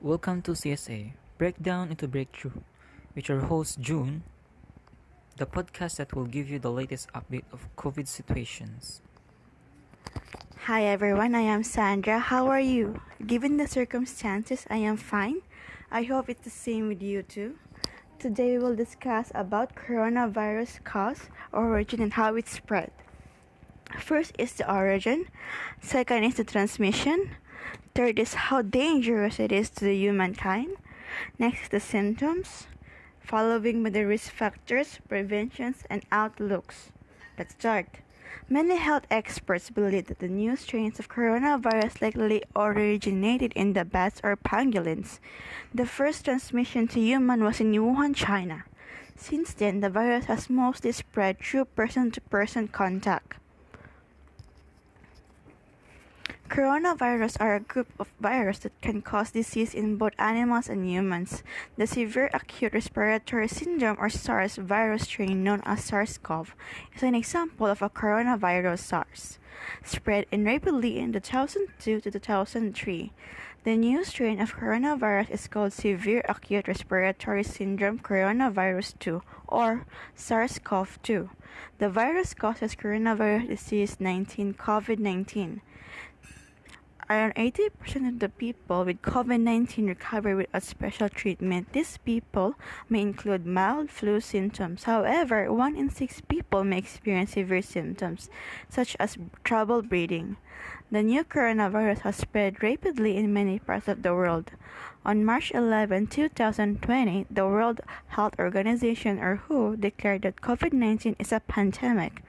Welcome to CSA Breakdown into Breakthrough with your host June, the podcast that will give you the latest update of COVID situations. Hi everyone, I am Sandra. How are you? Given the circumstances, I am fine. I hope it's the same with you too. Today we will discuss about coronavirus cause, origin, and how it spread. First is the origin, second is the transmission, third is how dangerous it is to the humankind, next is the symptoms, following by the risk factors, preventions, and outlooks. Let's start. Many health experts believe that the new strains of coronavirus likely originated in the bats or pangolins. The first transmission to human was in Wuhan, China. Since then, the virus has mostly spread through person-to-person contact. Coronavirus are a group of viruses that can cause disease in both animals and humans. The severe acute respiratory syndrome or SARS virus strain known as SARS-CoV is an example of a coronavirus SARS, spread rapidly in 2002 to 2003. The new strain of coronavirus is called severe acute respiratory syndrome coronavirus 2 or SARS-CoV-2. The virus causes coronavirus disease COVID-19. Around 80% of the people with COVID-19 recover without special treatment. These people may include mild flu symptoms. However, 1 in 6 people may experience severe symptoms, such as trouble breathing. The new coronavirus has spread rapidly in many parts of the world. On March 11, 2020, the World Health Organization, or WHO, declared that COVID-19 is a pandemic.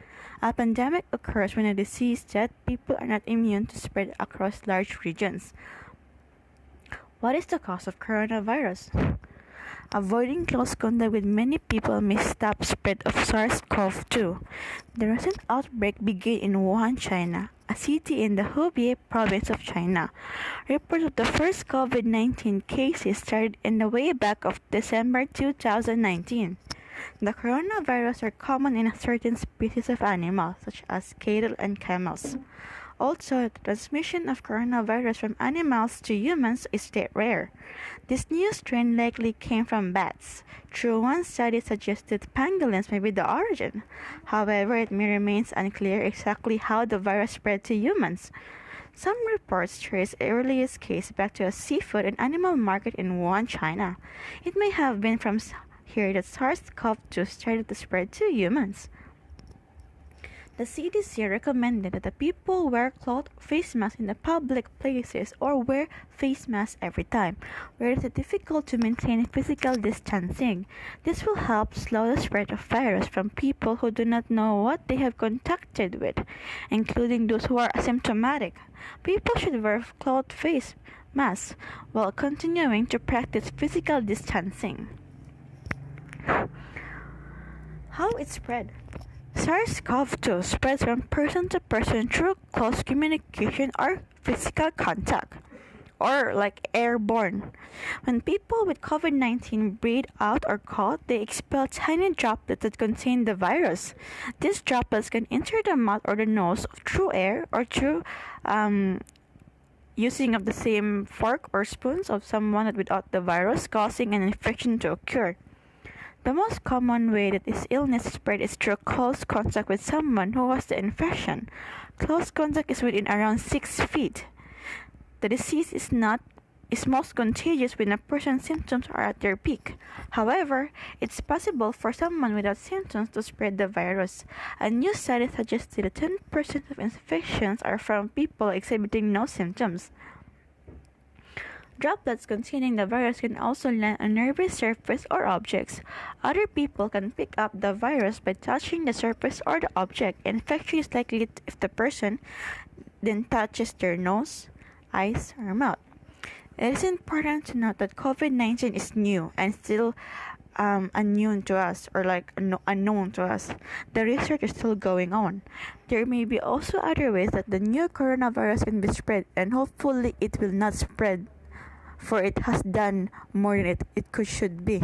A pandemic occurs when a disease that people are not immune to spread across large regions. What is the cause of coronavirus? Avoiding close contact with many people may stop spread of SARS-CoV-2. The recent outbreak began in Wuhan, China, a city in the Hubei province of China. Reports of the first COVID-19 cases started in the way back of December 2019. The coronavirus are common in a certain species of animals, such as cattle and camels. Also, the transmission of coronavirus from animals to humans is rare. This new strain likely came from bats. Through one study suggested pangolins may be the origin. However, it may remain unclear exactly how the virus spread to humans. Some reports trace the earliest case back to a seafood and animal market in Wuhan, China. It may have been from here that SARS-CoV-2 started to spread to humans. The CDC recommended that the people wear cloth face masks in the public places or wear face masks every time, where it is difficult to maintain physical distancing. This will help slow the spread of virus from people who do not know what they have contacted with, including those who are asymptomatic. People should wear cloth face masks while continuing to practice physical distancing. How it spread? SARS-CoV-2 spreads from person to person through close communication or physical contact, or like airborne. When people with COVID-19 breathe out or cough, they expel tiny droplets that contain the virus. These droplets can enter the mouth or the nose through air or through using of the same fork or spoons of someone without the virus, causing an infection to occur. The most common way that this illness spread is through close contact with someone who has the infection. Close contact is within around 6 feet. The disease is most contagious when a person's symptoms are at their peak. However, it's possible for someone without symptoms to spread the virus. A new study suggested that 10% of infections are from people exhibiting no symptoms. Droplets containing the virus can also land on nearby surface or objects. Other people can pick up the virus by touching the surface or the object. Infection is likely if the person then touches their nose, eyes, or mouth. It is important to note that COVID-19 is new and still unknown to us, or unknown to us. The research is still going on. There may be also other ways that the new coronavirus can be spread, and hopefully it will not spread, for it has done more than it should be.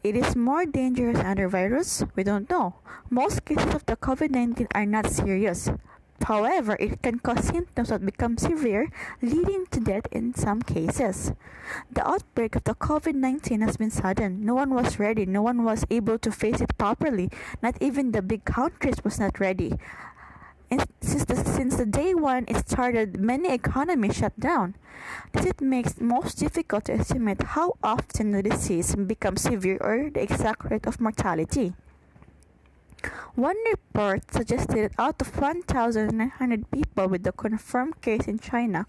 It is more dangerous than other virus? We don't know. Most cases of the COVID-19 are not serious. However, it can cause symptoms that become severe, leading to death in some cases. The outbreak of the COVID-19 has been sudden. No one was ready. No one was able to face it properly. Not even the big countries was not ready. And since the day one it started, many economies shut down. This it makes most difficult to estimate how often the disease becomes severe or the exact rate of mortality. One report suggested that out of 1,900 people with the confirmed case in China,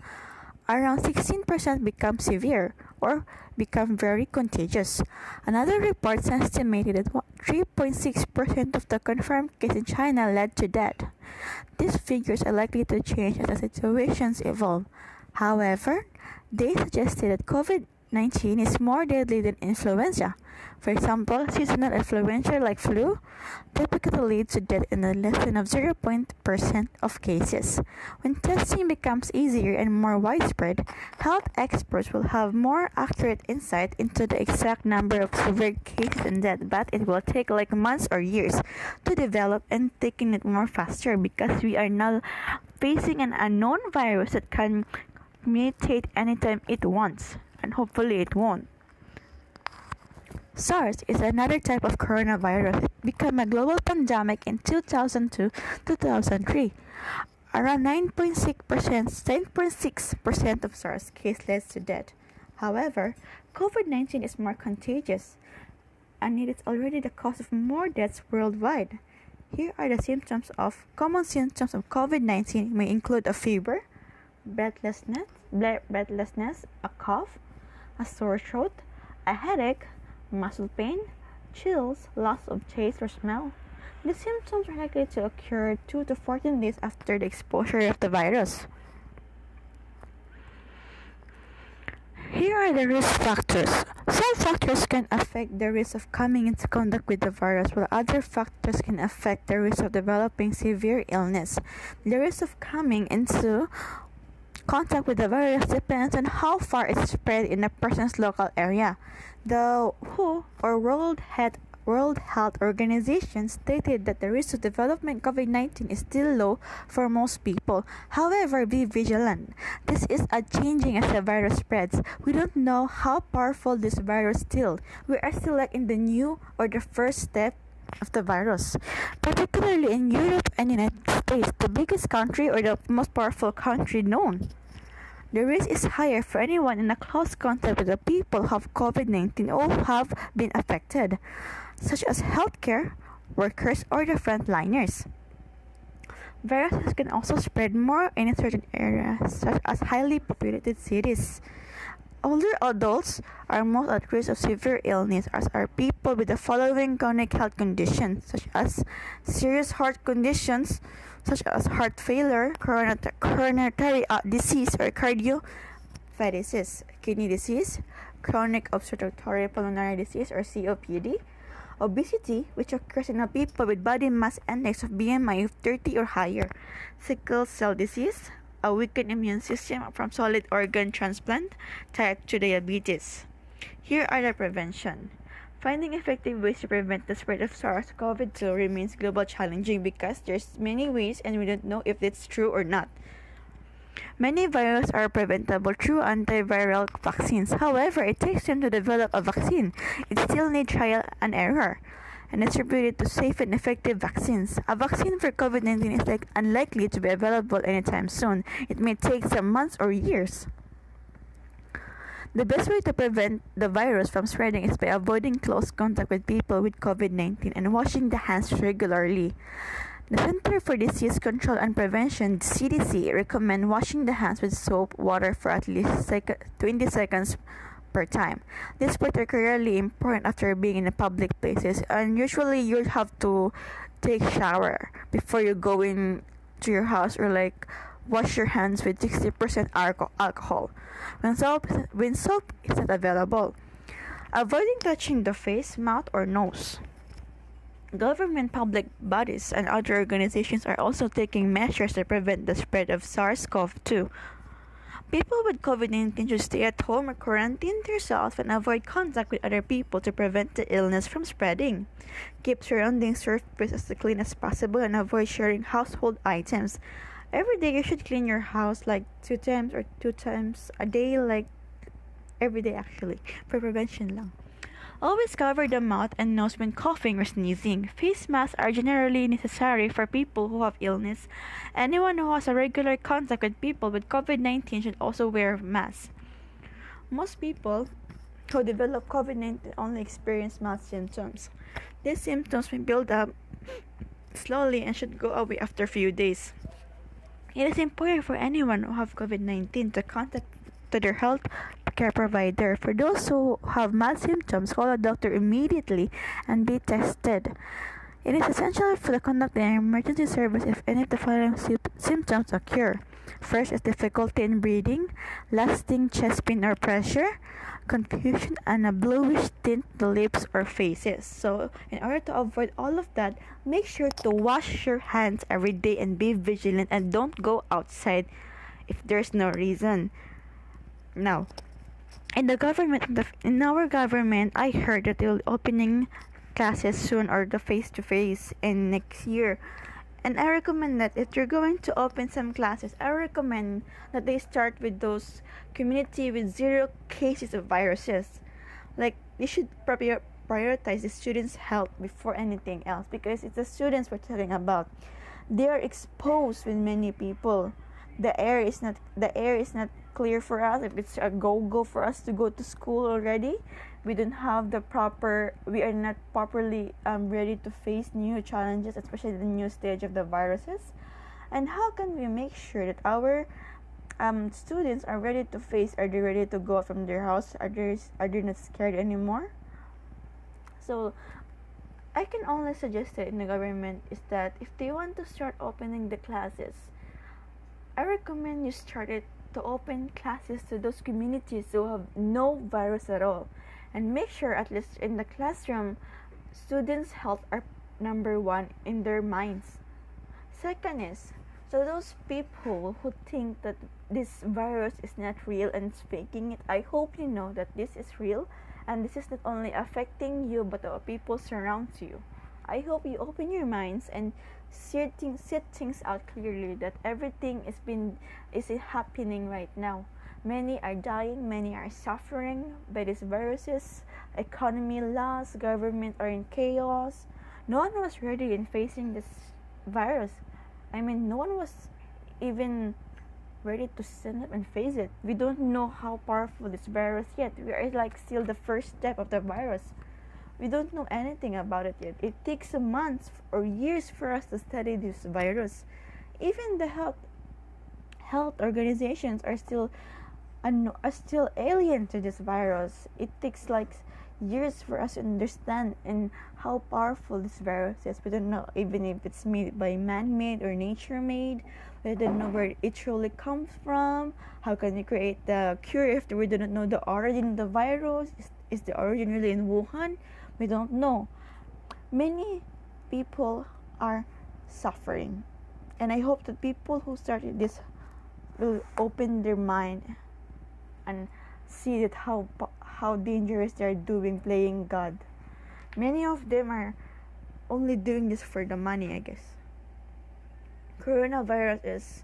around 16% become severe or become very contagious. Another report estimated that 3.6% of the confirmed cases in China led to death. These figures are likely to change as the situations evolve. However, they suggested that COVID-19 is more deadly than influenza. For example, seasonal influenza like flu typically leads to death in less than 0% of cases. When testing becomes easier and more widespread, health experts will have more accurate insight into the exact number of severe cases and death, but it will take like months or years to develop and taking it more faster because we are now facing an unknown virus that can mutate anytime it wants, and hopefully it won't. Sars is another type of coronavirus. It became a global pandemic in 2002-2003. Around 9.6% of SARS cases led to death. However, COVID-19 is more contagious, and it is already the cause of more deaths worldwide. Here are the common symptoms of COVID-19 may include a fever, breathlessness, a cough, a sore throat, a headache, muscle pain, chills, loss of taste or smell. The symptoms are likely to occur 2 to 14 days after the exposure of the virus. Here are the risk factors. Some factors can affect the risk of coming into contact with the virus, while other factors can affect the risk of developing severe illness. The risk of coming into contact with the virus depends on how far it's spread in a person's local area. The WHO, or World Health Organization, stated that the risk of developing COVID-19 is still low for most people. However, be vigilant. This is changing as the virus spreads. We don't know how powerful this virus is still. We are still like in the new or the first step of the virus, particularly in Europe and United States, the biggest country or the most powerful country known. The risk is higher for anyone in a close contact with the people who have COVID-19 or have been affected, such as healthcare workers or the frontliners. Viruses can also spread more in certain areas, such as highly populated cities. Older adults are most at risk of severe illness, as are people with the following chronic health conditions, such as serious heart conditions, such as heart failure, coronary disease or cardiomyopathy, kidney disease, chronic obstructive pulmonary disease or COPD, obesity, which occurs in people with body mass index of BMI of 30 or higher, sickle cell disease, a weakened immune system from solid organ transplant, type 2 diabetes. Here are the prevention. Finding effective ways to prevent the spread of SARS-CoV-2 remains global challenging because there's many ways and we don't know if it's true or not. Many viruses are preventable through antiviral vaccines. However, it takes time to develop a vaccine. It still needs trial and error and distributed to safe and effective vaccines. A vaccine for COVID-19 is unlikely to be available anytime soon. It may take some months or years. The best way to prevent the virus from spreading is by avoiding close contact with people with COVID-19 and washing the hands regularly. The Center for Disease Control and Prevention, CDC, recommend washing the hands with soap water for at least 20 seconds per time. This is particularly important after being in public places, and usually you'll have to take shower before you go in to your house or wash your hands with 60% alcohol when soap is not available. Avoiding touching the face, mouth, or nose. Government, public bodies, and other organizations are also taking measures to prevent the spread of SARS-CoV-2. People with COVID-19 should stay at home or quarantine themselves and avoid contact with other people to prevent the illness from spreading. Keep surrounding surfaces as clean as possible and avoid sharing household items. Every day you should clean your house like 2 times or 2 times a day, like every day actually, for prevention lang. Always cover the mouth and nose when coughing or sneezing. Face masks are generally necessary for people who have illness. Anyone who has a regular contact with people with COVID-19 should also wear masks. Most people who develop COVID-19 only experience mild symptoms. These symptoms may build up slowly and should go away after a few days. It is important for anyone who have COVID-19 to contact to their health care provider. For those who have mild symptoms, call a doctor immediately and be tested. It is essential to conduct an emergency service if any of the following symptoms occur. First is difficulty in breathing, lasting chest pain or pressure, confusion, and a bluish tint to lips or faces. So, in order to avoid all of that, make sure to wash your hands every day and be vigilant and don't go outside if there's no reason. Now, in our government, I heard that they'll opening classes soon or the face-to-face in next year. And I recommend that if you're going to open some classes, I recommend that they start with those community with 0 cases of viruses. Like, they should prioritize the students' health before anything else, because it's the students we're talking about. They are exposed with many people. The air is not clear for us. If it's a go for us to go to school already, we are not properly ready to face new challenges, especially the new stage of the viruses. And how can we make sure that our students are ready to face? Are they ready to go out from their house? Are they not scared anymore? So I can only suggest it in the government is that if they want to start opening the classes, I recommend you start it to open classes to those communities who have no virus at all, and make sure at least in the classroom students' health are number one in their minds. Second is, so those people who think that this virus is not real and is faking it, I hope you know that this is real, and this is not only affecting you but the people surround you. I hope you open your minds and see things out clearly, that everything is happening right now. Many are dying, many are suffering by these viruses, economy loss, government are in chaos. No one was ready in facing this virus. I mean, no one was even ready to stand up and face it. We don't know how powerful this virus yet. We are like still the first step of the virus. We don't know anything about it yet. It takes months or years for us to study this virus. Even the health organizations are still alien to this virus. It takes like years for us to understand and how powerful this virus is. We don't know even if it's made by man-made or nature-made. We don't know where it truly comes from. How can we create the cure if we do not know the origin of the virus? Is the origin really in Wuhan? We don't know. Many people are suffering, and I hope that people who started this will open their mind and see that how dangerous they are doing playing God. Many of them are only doing this for the money, I guess. Coronavirus is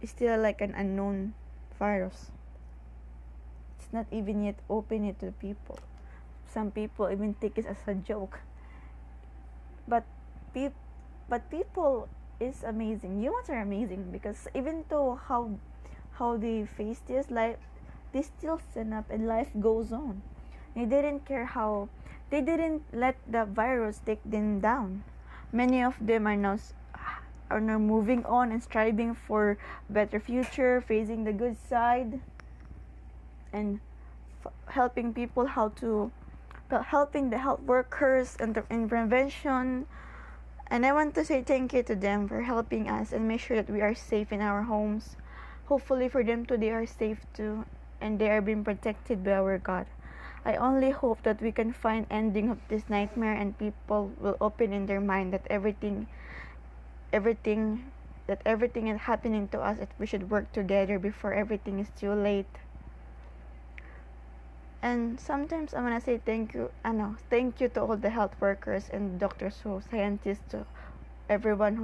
still like an unknown virus. It's not even yet open yet to the people. Some people even take it as a joke. But people is amazing. Humans are amazing, because even though how they face this life, they still stand up and life goes on. They didn't let the virus take them down. Many of them are now moving on and striving for better future, facing the good side, and helping people helping the health workers in prevention. And I want to say thank you to them for helping us and make sure that we are safe in our homes. Hopefully for them too, they are safe too, and they are being protected by our God. I only hope that we can find ending of this nightmare, and people will open in their mind that everything is happening to us, that we should work together before everything is too late. And sometimes I want to say thank you to all the health workers and doctors, scientists, to everyone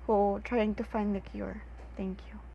who trying to find the cure. Thank you.